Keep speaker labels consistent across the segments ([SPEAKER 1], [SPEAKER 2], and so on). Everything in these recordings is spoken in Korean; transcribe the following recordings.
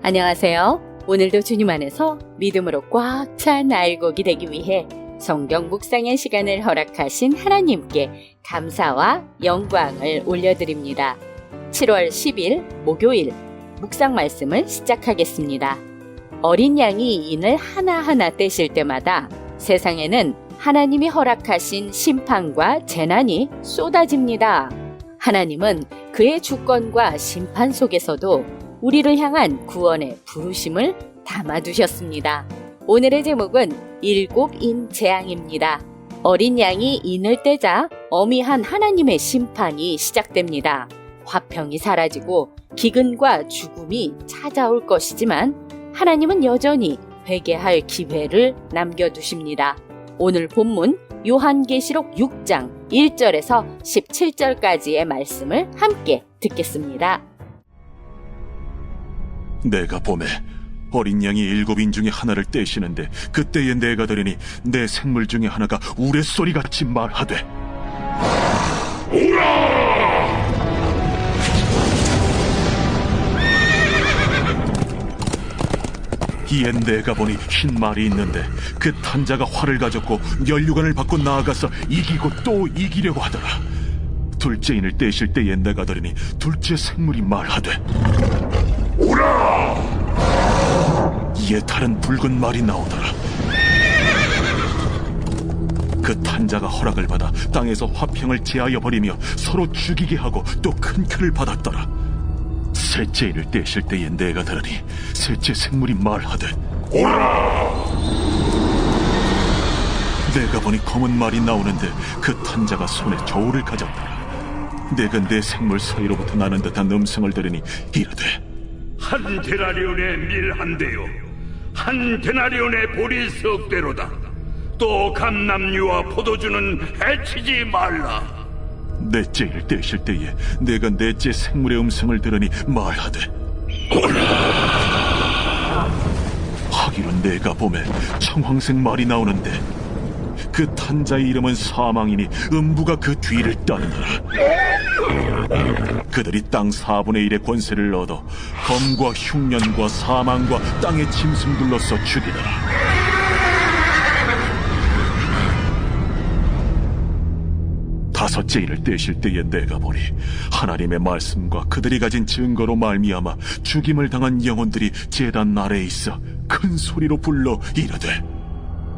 [SPEAKER 1] 안녕하세요. 오늘도 주님 안에서 믿음으로 꽉 찬 알곡이 되기 위해 성경 묵상의 시간을 허락하신 하나님께 감사와 영광을 올려드립니다. 7월 10일 목요일 묵상 말씀을 시작하겠습니다. 어린 양이 인을 하나하나 떼실 때마다 세상에는 하나님이 허락하신 심판과 재난이 쏟아집니다. 하나님은 그의 주권과 심판 속에서도 우리를 향한 구원의 부르심을 담아두셨습니다. 오늘의 제목은 일곱 인 재앙입니다. 어린 양이 인을 떼자 어미한 하나님의 심판이 시작됩니다. 화평이 사라지고 기근과 죽음이 찾아올 것이지만 하나님은 여전히 회개할 기회를 남겨두십니다. 오늘 본문 요한계시록 6장 1절에서 17절까지의 말씀을 함께 듣겠습니다.
[SPEAKER 2] 내가 보매 어린 양이 7인 중에 하나를 떼시는데 그때에 내가 들으니 내 생물 중에 하나가 우레소리같이 말하되 오라! 이에 내가 보니 흰 말이 있는데 그 탄자가 활을 가졌고 면류관을 받고 나아가서 이기고 또 이기려고 하더라. 둘째 인을 떼실 때에 내가 들으니 둘째 생물이 말하되 오라! 이에 다른 붉은 말이 나오더라. 그 탄자가 허락을 받아 땅에서 화평을 제하여 버리며 서로 죽이게 하고 또 큰 표를 받았더라. 셋째 인을 떼실 때에 내가 들으니 셋째 생물이 말하되 오라! 내가 보니 검은 말이 나오는데 그 탄자가 손에 저울을 가졌더라. 내가 내 생물 사이로부터 나는 듯한 음성을 들으니 이르되
[SPEAKER 3] 한 데나리온의 밀 한 대요 한 데나리온의 보리 석 대로다. 또 감람류와 포도주는 해치지 말라.
[SPEAKER 2] 넷째 인을 떼실 때에 내가 넷째 생물의 음성을 들으니 말하되 오라! 하기로 내가 보매 청황색 말이 나오는데 그 탄자의 이름은 사망이니 음부가 그 뒤를 따르더라. 그들이 땅 4분의 1의 권세를 얻어 검과 흉년과 사망과 땅의 짐승들로서 죽이더라. 다섯째 인을 떼실 때에 내가 보니 하나님의 말씀과 그들이 가진 증거로 말미암아 죽임을 당한 영혼들이 제단 아래에 있어 큰 소리로 불러 이르되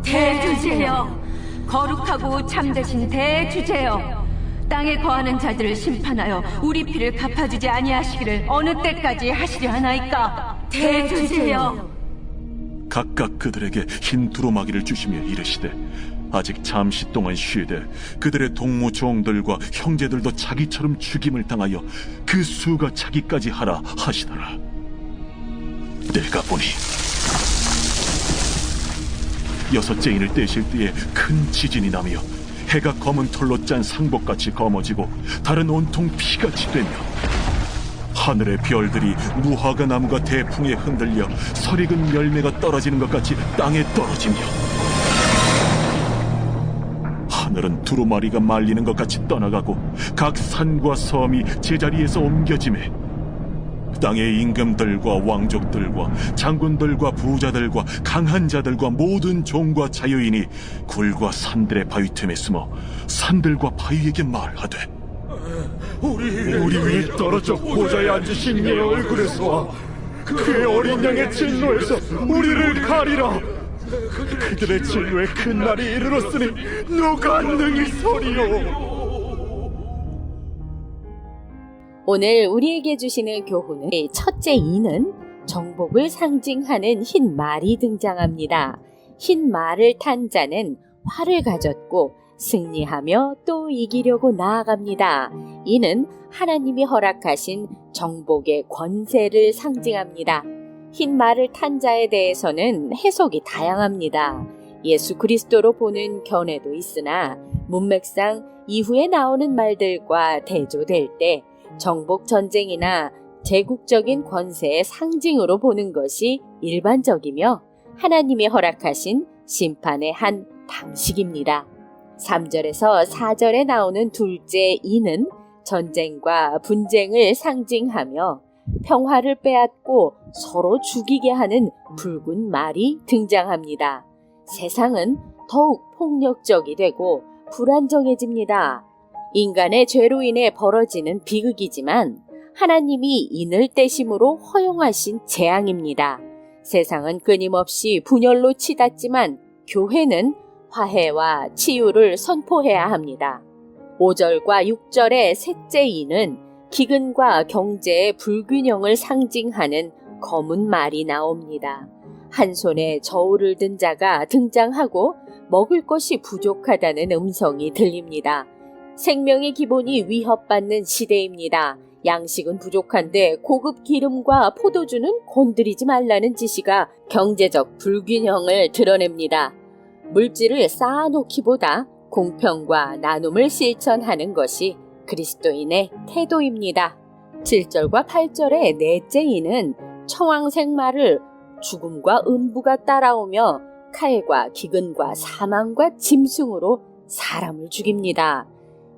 [SPEAKER 4] 대주제여, 거룩하고 참되신 대주제여, 땅에 거하는 자들을 심판하여 우리 피를 갚아주지 아니하시기를 어느 때까지 하시려 하나이까. 대주제여.
[SPEAKER 2] 각각 그들에게 흰 두루마기를 주시며 이르시되 아직 잠시 동안 쉬되 그들의 동무 종들과 형제들도 자기처럼 죽임을 당하여 그 수가 자기까지 하라 하시더라. 내가 보니 여섯째 인을 떼실 때에 큰 지진이 나며 해가 검은 털로 짠 상복같이 검어지고 달은 온통 피같이 되며 하늘의 별들이 무화과 나무가 대풍에 흔들려 설익은 열매가 떨어지는 것 같이 땅에 떨어지며 하늘은 두루마리가 말리는 것 같이 떠나가고 각 산과 섬이 제자리에서 옮겨지매 땅의 임금들과 왕족들과 장군들과 부자들과 강한 자들과 모든 종과 자유인이 굴과 산들의 바위 틈에 숨어 산들과 바위에게 말하되
[SPEAKER 5] 우리 위에 떨어져 보좌에 앉으신 이의 얼굴에서 그의 어린 양의 진노에서 우리를 가리라. 그들의 진노의 큰 날이 이르렀으니 누가 능히 서리요.
[SPEAKER 1] 오늘 우리에게 주시는 교훈의 첫째 인은 정복을 상징하는 흰 말이 등장합니다. 흰 말을 탄 자는 활을 가졌고 승리하며 또 이기려고 나아갑니다. 이는 하나님이 허락하신 정복의 권세를 상징합니다. 흰 말을 탄 자에 대해서는 해석이 다양합니다. 예수 그리스도로 보는 견해도 있으나 문맥상 이후에 나오는 말들과 대조될 때 정복 전쟁이나 제국적인 권세의 상징으로 보는 것이 일반적이며 하나님이 허락하신 심판의 한 방식입니다. 3절에서 4절에 나오는 둘째 이는 전쟁과 분쟁을 상징하며 평화를 빼앗고 서로 죽이게 하는 붉은 말이 등장합니다. 세상은 더욱 폭력적이 되고 불안정해집니다. 인간의 죄로 인해 벌어지는 비극이지만 하나님이 인을 떼심으로 허용하신 재앙입니다. 세상은 끊임없이 분열로 치닫지만 교회는 화해와 치유를 선포해야 합니다. 5절과 6절의 셋째 인은 기근과 경제의 불균형을 상징하는 검은 말이 나옵니다. 한 손에 저울을 든 자가 등장하고 먹을 것이 부족하다는 음성이 들립니다. 생명의 기본이 위협받는 시대입니다. 양식은 부족한데 고급 기름과 포도주는 건드리지 말라는 지시가 경제적 불균형을 드러냅니다. 물질을 쌓아놓기보다 공평과 나눔을 실천하는 것이 그리스도인의 태도입니다. 7절과 8절의 넷째 인은 청황생마를 죽음과 음부가 따라오며 칼과 기근과 사망과 짐승으로 사람을 죽입니다.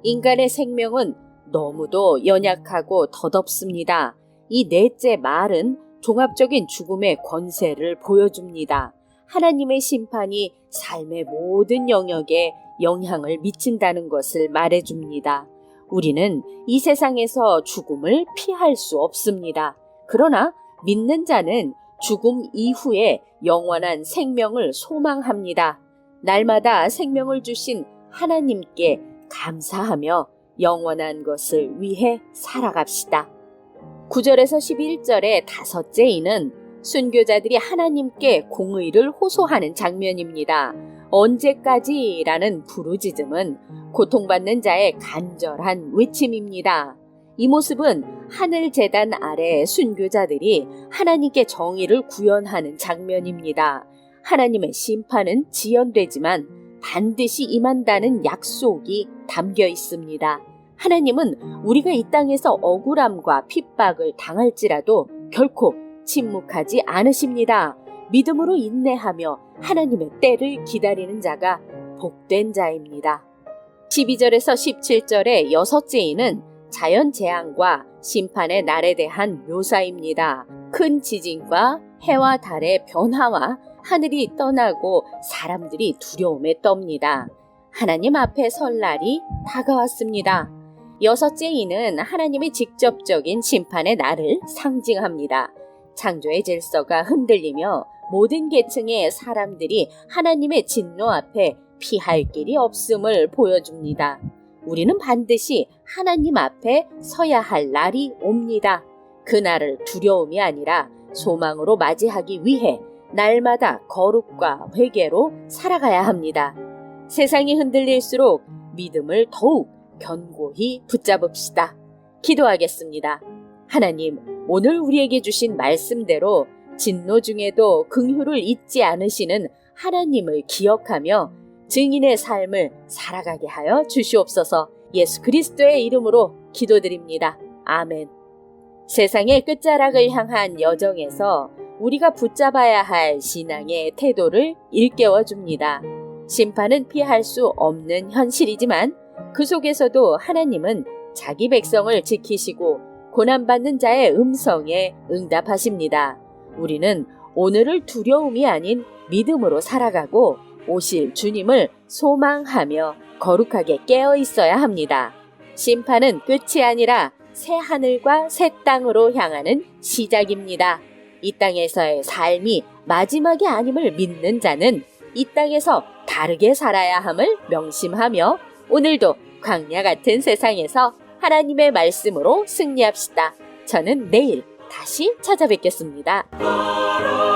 [SPEAKER 1] 인간의 생명은 너무도 연약하고 덧없습니다. 이 넷째 말은 종합적인 죽음의 권세를 보여줍니다. 하나님의 심판이 삶의 모든 영역에 영향을 미친다는 것을 말해줍니다. 우리는 이 세상에서 죽음을 피할 수 없습니다. 그러나 믿는 자는 죽음 이후에 영원한 생명을 소망합니다. 날마다 생명을 주신 하나님께 감사하며 영원한 것을 위해 살아갑시다. 9절에서 11절의 다섯째 인은 순교자들이 하나님께 공의를 호소하는 장면입니다. 언제까지라는 부르짖음은 고통받는 자의 간절한 외침입니다. 이 모습은 하늘 제단 아래 순교자들이 하나님께 정의를 구현하는 장면입니다. 하나님의 심판은 지연되지만 반드시 임한다는 약속이 담겨 있습니다. 하나님은 우리가 이 땅에서 억울함과 핍박을 당할지라도 결코 침묵하지 않으십니다. 믿음으로 인내하며 하나님의 때를 기다리는 자가 복된 자입니다. 12절에서 17절의 여섯째 인은 자연재앙과 심판의 날에 대한 묘사입니다. 큰 지진과 해와 달의 변화와 하늘이 떠나고 사람들이 두려움에 떱니다. 하나님 앞에 설 날이 다가왔습니다. 여섯째 인은 하나님의 직접적인 심판의 날을 상징합니다. 창조의 질서가 흔들리며 모든 계층의 사람들이 하나님의 진노 앞에 피할 길이 없음을 보여줍니다. 우리는 반드시 하나님 앞에 서야 할 날이 옵니다. 그 날을 두려움이 아니라 소망으로 맞이하기 위해 날마다 거룩과 회개로 살아가야 합니다. 세상이 흔들릴수록 믿음을 더욱 견고히 붙잡읍시다. 기도하겠습니다. 하나님, 오늘 우리에게 주신 말씀대로 진노 중에도 긍휼을 잊지 않으시는 하나님을 기억하며 증인의 삶을 살아가게 하여 주시옵소서. 예수 그리스도의 이름으로 기도드립니다. 아멘. 세상의 끝자락을 향한 여정에서 우리가 붙잡아야 할 신앙의 태도를 일깨워 줍니다. 심판은 피할 수 없는 현실이지만 그 속에서도 하나님은 자기 백성을 지키시고 고난받는 자의 음성에 응답하십니다. 우리는 오늘을 두려움이 아닌 믿음으로 살아가고 오실 주님을 소망하며 거룩하게 깨어 있어야 합니다. 심판은 끝이 아니라 새 하늘과 새 땅으로 향하는 시작입니다. 이 땅에서의 삶이 마지막이 아님을 믿는 자는 이 땅에서 다르게 살아야 함을 명심하며 오늘도 광야 같은 세상에서 하나님의 말씀으로 승리합시다. 저는 내일 다시 찾아뵙겠습니다.